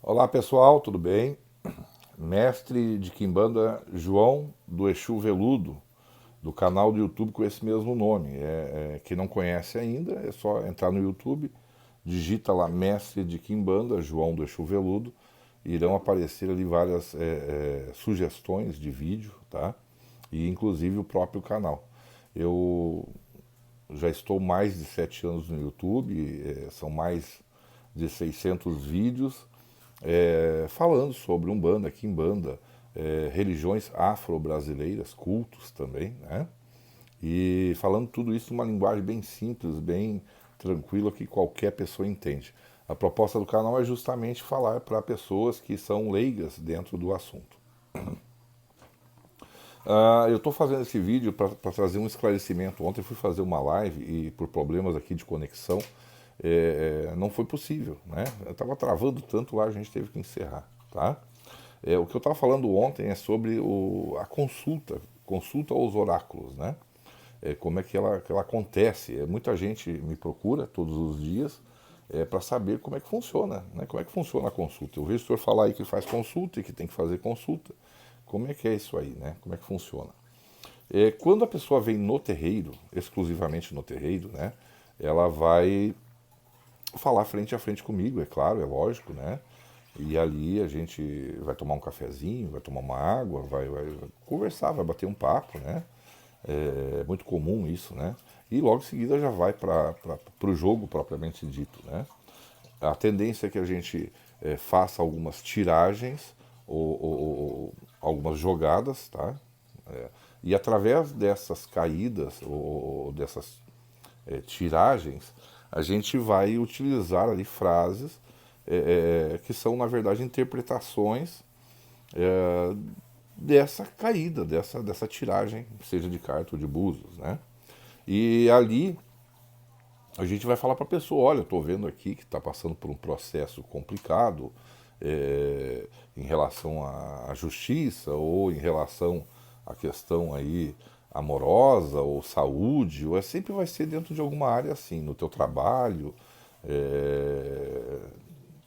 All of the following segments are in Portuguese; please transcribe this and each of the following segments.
Olá pessoal, tudo bem? Mestre de Quimbanda João do Exu Veludo, do canal do YouTube com esse mesmo nome. Quem não conhece ainda, é só entrar no YouTube, digita lá Mestre de Quimbanda João do Exu Veludo, irão aparecer ali várias sugestões de vídeo, tá? E inclusive o próprio canal. Eu já estou mais de 7 anos no YouTube, são mais de 600 vídeos falando sobre Umbanda, Quimbanda, religiões afro-brasileiras, cultos também, né? E falando tudo isso numa linguagem bem simples, bem tranquila, que qualquer pessoa entende. A proposta do canal é justamente falar para pessoas que são leigas dentro do assunto. Eu estou fazendo esse vídeo para trazer um esclarecimento. Ontem eu fui fazer uma live e por problemas aqui de conexão não foi possível, né? Eu estava travando tanto lá, a gente teve que encerrar, tá? O que eu estava falando ontem é sobre a consulta aos oráculos, né? Como é que ela acontece. Muita gente me procura todos os dias para saber como é que funciona, né? Como é que funciona a consulta. Eu vejo o senhor falar aí que faz consulta e que tem que fazer consulta. Como é que é isso aí, né? Como é que funciona? Quando a pessoa vem no terreiro, exclusivamente no terreiro, né? Ela vai falar frente a frente comigo, é claro, é lógico, né? E ali a gente vai tomar um cafezinho, vai tomar uma água, vai conversar, vai bater um papo, né? É muito comum isso, né? E logo em seguida já vai para o jogo propriamente dito, né? A tendência é que a gente faça algumas tiragens ou algumas jogadas, tá? E através dessas caídas ou dessas tiragens, a gente vai utilizar ali frases que são, na verdade, interpretações é, dessa caída, dessa tiragem, seja de carta ou de búzios, né? E ali a gente vai falar para a pessoa, olha, eu estou vendo aqui que está passando por um processo complicado em relação à justiça ou em relação à questão aí amorosa ou saúde, ou sempre vai ser dentro de alguma área assim, no teu trabalho, é,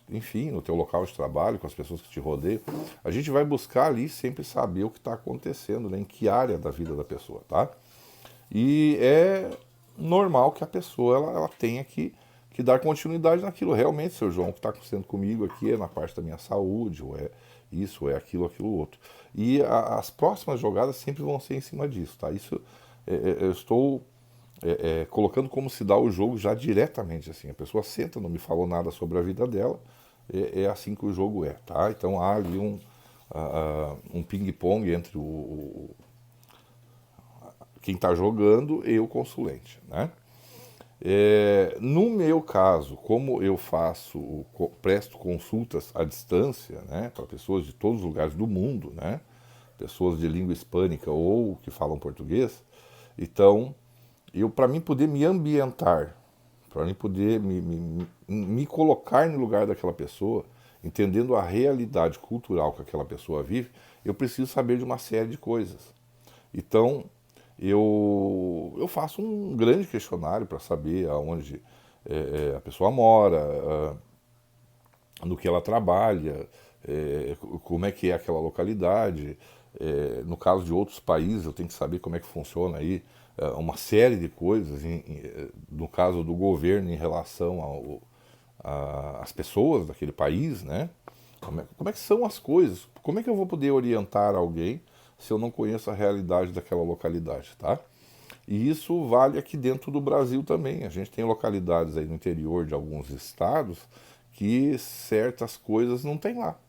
enfim, no teu local de trabalho, com as pessoas que te rodeiam. A gente vai buscar ali sempre saber o que está acontecendo, né, em que área da vida da pessoa, tá? E é normal que a pessoa ela tenha que dar continuidade naquilo. Realmente, seu João, o que está acontecendo comigo aqui é na parte da minha saúde, ou é isso, ou é aquilo, aquilo outro. E as próximas jogadas sempre vão ser em cima disso, tá? Isso eu estou colocando como se dá o jogo já diretamente, assim. A pessoa senta, não me falou nada sobre a vida dela, é assim que o jogo é, tá? Então há ali um ping-pong entre quem está jogando e o consulente, né? No meu caso, como eu presto consultas à distância, né, para pessoas de todos os lugares do mundo, né, pessoas de língua hispânica ou que falam português, então, para mim poder me ambientar, para mim poder me colocar no lugar daquela pessoa, entendendo a realidade cultural que aquela pessoa vive, eu preciso saber de uma série de coisas. Então, eu faço um grande questionário para saber aonde a pessoa mora, no que ela trabalha, como é que é aquela localidade. No caso de outros países, eu tenho que saber como é que funciona aí uma série de coisas, no caso do governo em relação às pessoas daquele país, né? Como é que são as coisas? Como é que eu vou poder orientar alguém se eu não conheço a realidade daquela localidade, tá? E isso vale aqui dentro do Brasil também. A gente tem localidades aí no interior de alguns estados que certas coisas não tem lá.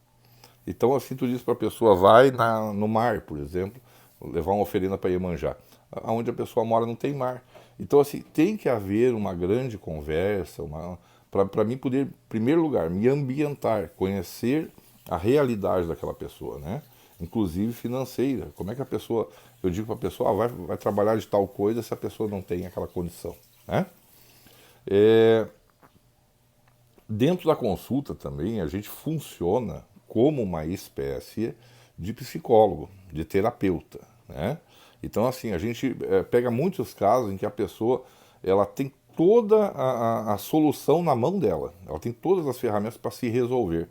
Então, assim, tu diz para a pessoa, vai no mar, por exemplo, levar uma oferenda para Iemanjá. Onde a pessoa mora não tem mar. Então, assim, tem que haver uma grande conversa, para mim poder, em primeiro lugar, me ambientar, conhecer a realidade daquela pessoa, né? Inclusive financeira. Como é que a pessoa, eu digo para a pessoa, vai trabalhar de tal coisa se a pessoa não tem aquela condição, né? É, Dentro da consulta também, a gente funciona como uma espécie de psicólogo, de terapeuta, né? Então, assim, a gente pega muitos casos em que a pessoa ela tem toda a solução na mão dela. Ela tem todas as ferramentas para se resolver.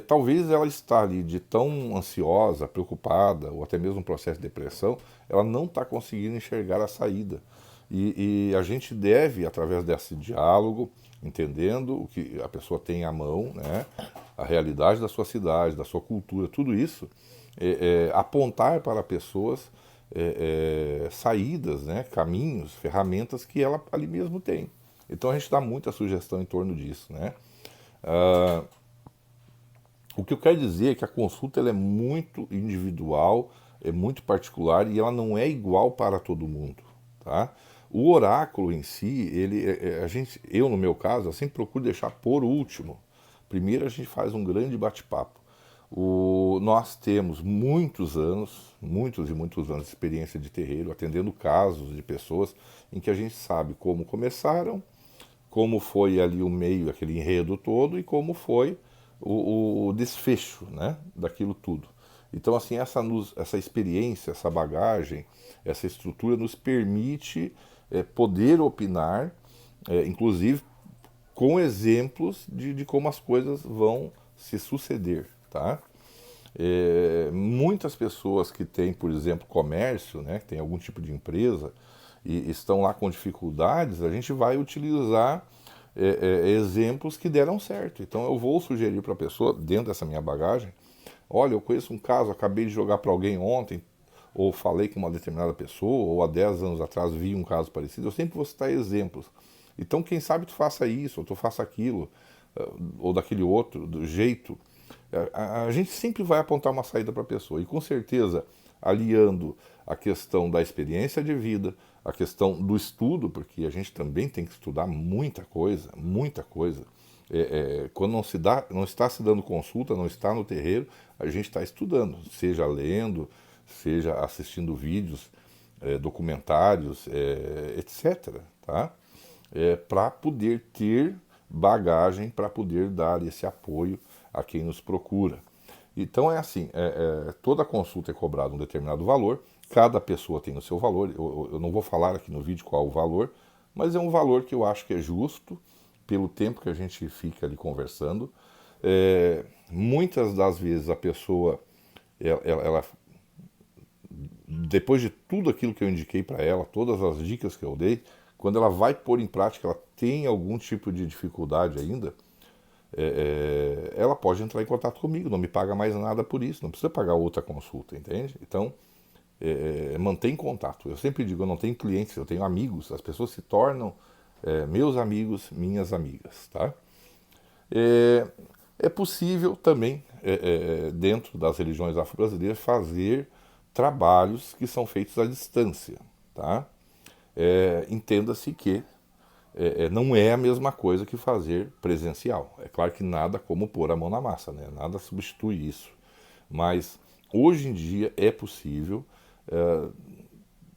Talvez ela está ali de tão ansiosa, preocupada, ou até mesmo um processo de depressão, ela não está conseguindo enxergar a saída. E a gente deve, através desse diálogo, entendendo o que a pessoa tem à mão, né, a realidade da sua cidade, da sua cultura, tudo isso, apontar para pessoas saídas, né, caminhos, ferramentas que ela ali mesmo tem. Então a gente dá muita sugestão em torno disso, né? O que eu quero dizer é que a consulta ela é muito individual, é muito particular e ela não é igual para todo mundo, tá? O oráculo em si, eu no meu caso, eu sempre procuro deixar por último. Primeiro a gente faz um grande bate-papo. Nós temos muitos e muitos anos de experiência de terreiro, atendendo casos de pessoas em que a gente sabe como começaram, como foi ali o meio, aquele enredo todo, e como foi o desfecho, né, daquilo tudo. Então, assim, essa experiência, essa bagagem, essa estrutura nos permite poder opinar, inclusive com exemplos de como as coisas vão se suceder, tá? Muitas pessoas que têm, por exemplo, comércio, né, que tem algum tipo de empresa e estão lá com dificuldades, a gente vai utilizar exemplos que deram certo. Então eu vou sugerir para a pessoa, dentro dessa minha bagagem, olha, eu conheço um caso, acabei de jogar para alguém ontem, ou falei com uma determinada pessoa, ou há 10 anos atrás vi um caso parecido, eu sempre vou citar exemplos. Então quem sabe tu faça isso, ou tu faça aquilo, ou daquele outro, do jeito. A gente sempre vai apontar uma saída para a pessoa, e com certeza aliando a questão da experiência de vida, a questão do estudo, porque a gente também tem que estudar muita coisa, muita coisa. Quando não está se dando consulta, não está no terreiro, a gente está estudando, seja lendo, seja assistindo vídeos, documentários, etc. Tá? Para poder ter bagagem, para poder dar esse apoio a quem nos procura. Então é assim, toda consulta é cobrada um determinado valor, cada pessoa tem o seu valor, eu não vou falar aqui no vídeo qual o valor, mas é um valor que eu acho que é justo, pelo tempo que a gente fica ali conversando. Muitas das vezes a pessoa, ela, depois de tudo aquilo que eu indiquei para ela, todas as dicas que eu dei, quando ela vai pôr em prática, ela tem algum tipo de dificuldade ainda, ela pode entrar em contato comigo, não me paga mais nada por isso, não precisa pagar outra consulta, entende? Então, mantém contato. Eu sempre digo, eu não tenho clientes, eu tenho amigos, as pessoas se tornam meus amigos, minhas amigas, tá? É possível também, dentro das religiões afro-brasileiras, fazer trabalhos que são feitos à distância, tá? Entenda-se que não é a mesma coisa que fazer presencial. É claro que nada como pôr a mão na massa, né? Nada substitui isso. Mas hoje em dia é possível,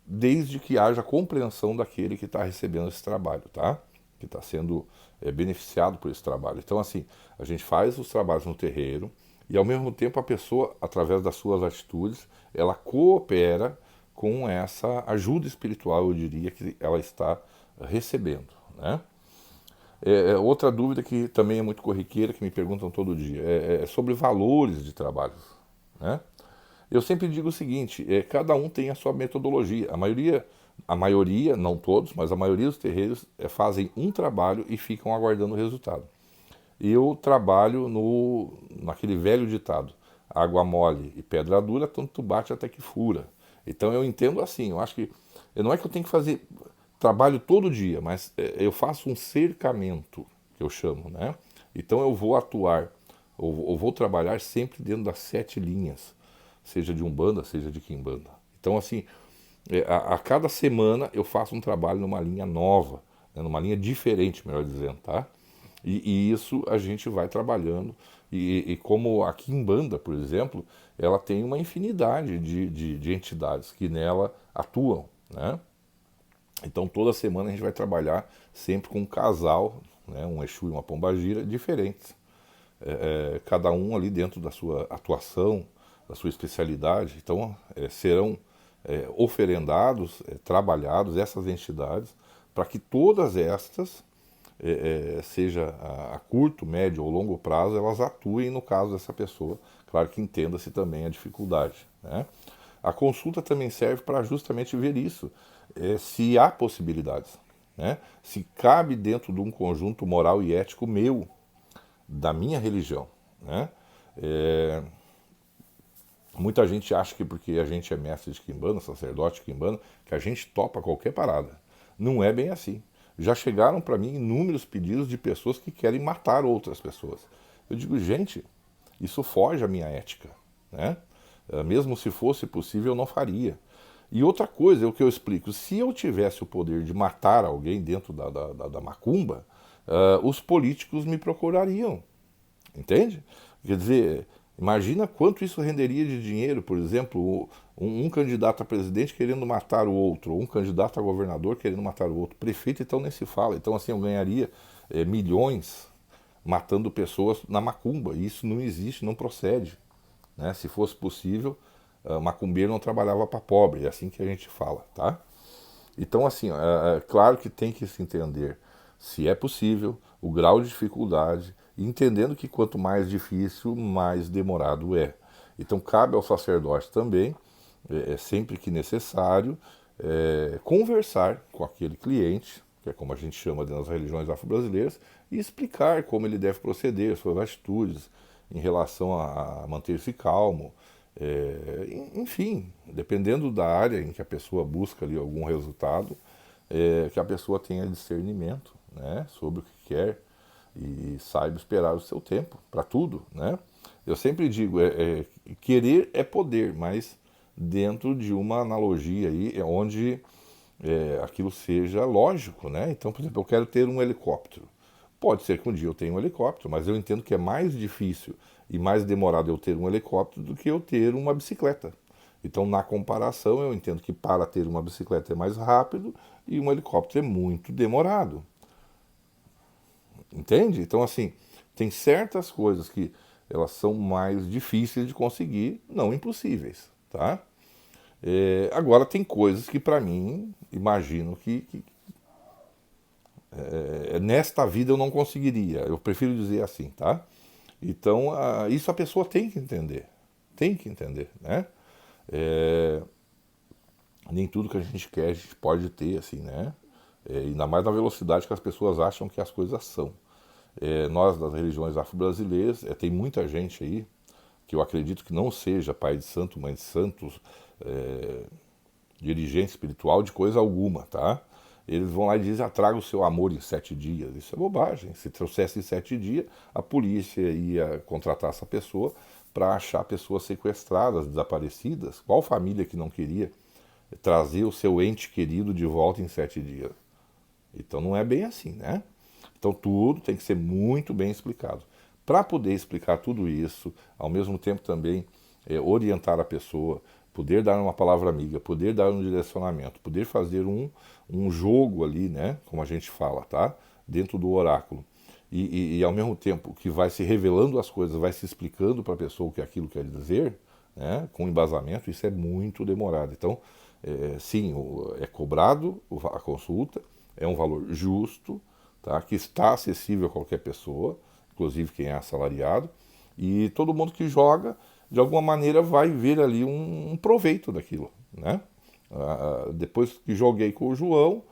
desde que haja compreensão daquele que está recebendo esse trabalho, tá? Que está sendo beneficiado por esse trabalho. Então, assim, a gente faz os trabalhos no terreiro e, ao mesmo tempo, a pessoa, através das suas atitudes, ela coopera com essa ajuda espiritual, eu diria, que ela está recebendo, né? Outra dúvida que também é muito corriqueira, que me perguntam todo dia, é sobre valores de trabalhos, né? Eu sempre digo o seguinte, cada um tem a sua metodologia. A maioria, não todos, mas a maioria dos terreiros fazem um trabalho e ficam aguardando o resultado. Eu trabalho naquele velho ditado, água mole e pedra dura, tanto bate até que fura. Então eu entendo assim, eu acho que não é que eu tenho que fazer trabalho todo dia, mas eu faço um cercamento, que eu chamo, né? Então eu vou atuar, ou vou trabalhar sempre dentro das 7 linhas, seja de Umbanda, seja de Quimbanda. Então assim, a cada semana eu faço um trabalho numa linha nova, né? Numa linha diferente, melhor dizendo, tá? E isso a gente vai trabalhando, e como a Quimbanda, por exemplo, ela tem uma infinidade de entidades que nela atuam, né? Então toda semana a gente vai trabalhar sempre com um casal, né, um Exu e uma Pombagira diferentes. Cada um ali dentro da sua atuação, da sua especialidade. Então serão oferendados, trabalhados essas entidades para que todas estas, seja a curto, médio ou longo prazo, elas atuem no caso dessa pessoa. Claro que entenda-se também a dificuldade, né? A consulta também serve para justamente ver isso, se há possibilidades, né? Se cabe dentro de um conjunto moral e ético meu, da minha religião, né? Muita gente acha que porque a gente é mestre de quimbanda, sacerdote de quimbanda, que a gente topa qualquer parada. Não é bem assim. Já chegaram para mim inúmeros pedidos de pessoas que querem matar outras pessoas. Eu digo, gente, isso foge à minha ética, né? Mesmo se fosse possível, eu não faria. E outra coisa é o que eu explico: se eu tivesse o poder de matar alguém dentro da macumba, os políticos me procurariam, entende? Quer dizer, imagina quanto isso renderia de dinheiro, por exemplo, um candidato a presidente querendo matar o outro, ou um candidato a governador querendo matar o outro. Prefeito, então, nem se fala. Então, assim, eu ganharia milhões matando pessoas na macumba. E isso não existe, não procede, né? Se fosse possível, macumbeiro não trabalhava para pobre. É assim que a gente fala, tá? Então, assim, claro que tem que se entender se é possível, o grau de dificuldade, entendendo que quanto mais difícil, mais demorado é. Então, cabe ao sacerdote também, sempre que necessário, conversar com aquele cliente, que é como a gente chama nas religiões afro-brasileiras, e explicar como ele deve proceder, suas atitudes em relação a manter-se calmo. Enfim, dependendo da área em que a pessoa busca ali algum resultado, que a pessoa tenha discernimento, né, sobre o que quer e saiba esperar o seu tempo para tudo, né? Eu sempre digo, querer é poder, mas dentro de uma analogia aí, onde aquilo seja lógico, né? Então, por exemplo, eu quero ter um helicóptero. Pode ser que um dia eu tenha um helicóptero, mas eu entendo que é mais difícil e mais demorado eu ter um helicóptero do que eu ter uma bicicleta. Então, na comparação, eu entendo que para ter uma bicicleta é mais rápido e um helicóptero é muito demorado. Entende? Então, assim, tem certas coisas que elas são mais difíceis de conseguir, não impossíveis, tá? Agora, tem coisas que, para mim, imagino que nesta vida eu não conseguiria. Eu prefiro dizer assim, tá? Então, isso a pessoa tem que entender. Tem que entender, né? Nem tudo que a gente quer a gente pode ter, assim, né? Ainda mais na velocidade que as pessoas acham que as coisas são. Nós, das religiões afro-brasileiras, tem muita gente aí que eu acredito que não seja pai de santo, mãe de santos, dirigente espiritual de coisa alguma, tá? Eles vão lá e dizem, traga o seu amor em 7 dias. Isso é bobagem. Se trouxesse em 7 dias, a polícia ia contratar essa pessoa para achar pessoas sequestradas, desaparecidas. Qual família que não queria trazer o seu ente querido de volta em 7 dias? Então não é bem assim, né? Então tudo tem que ser muito bem explicado. Para poder explicar tudo isso, ao mesmo tempo também orientar a pessoa, poder dar uma palavra amiga, poder dar um direcionamento, poder fazer um jogo ali, né, como a gente fala, tá? Dentro do oráculo. E ao mesmo tempo que vai se revelando as coisas, vai se explicando para a pessoa o que aquilo quer dizer, né, com embasamento, isso é muito demorado. Então, sim, é cobrado a consulta, é um valor justo, tá, que está acessível a qualquer pessoa, inclusive quem é assalariado, e todo mundo que joga, de alguma maneira, vai ver ali um proveito daquilo, né? Depois que joguei com o João,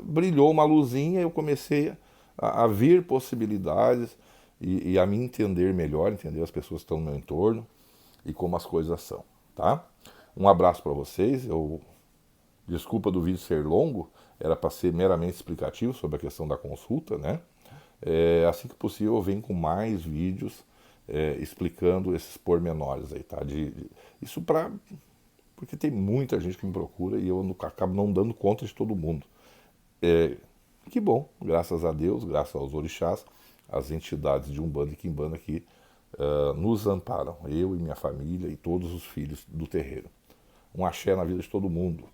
brilhou uma luzinha, eu comecei a ver possibilidades e a me entender melhor, entender as pessoas que estão no meu entorno e como as coisas são, tá? Um abraço para vocês. Desculpa do vídeo ser longo, era para ser meramente explicativo sobre a questão da consulta, né? Assim que possível eu venho com mais vídeos explicando esses pormenores aí, tá? Isso porque tem muita gente que me procura e eu acabo não dando conta de todo mundo. Que bom, graças a Deus, graças aos orixás, as entidades de Umbanda e Quimbanda que nos amparam, eu e minha família e todos os filhos do terreiro. Um axé na vida de todo mundo.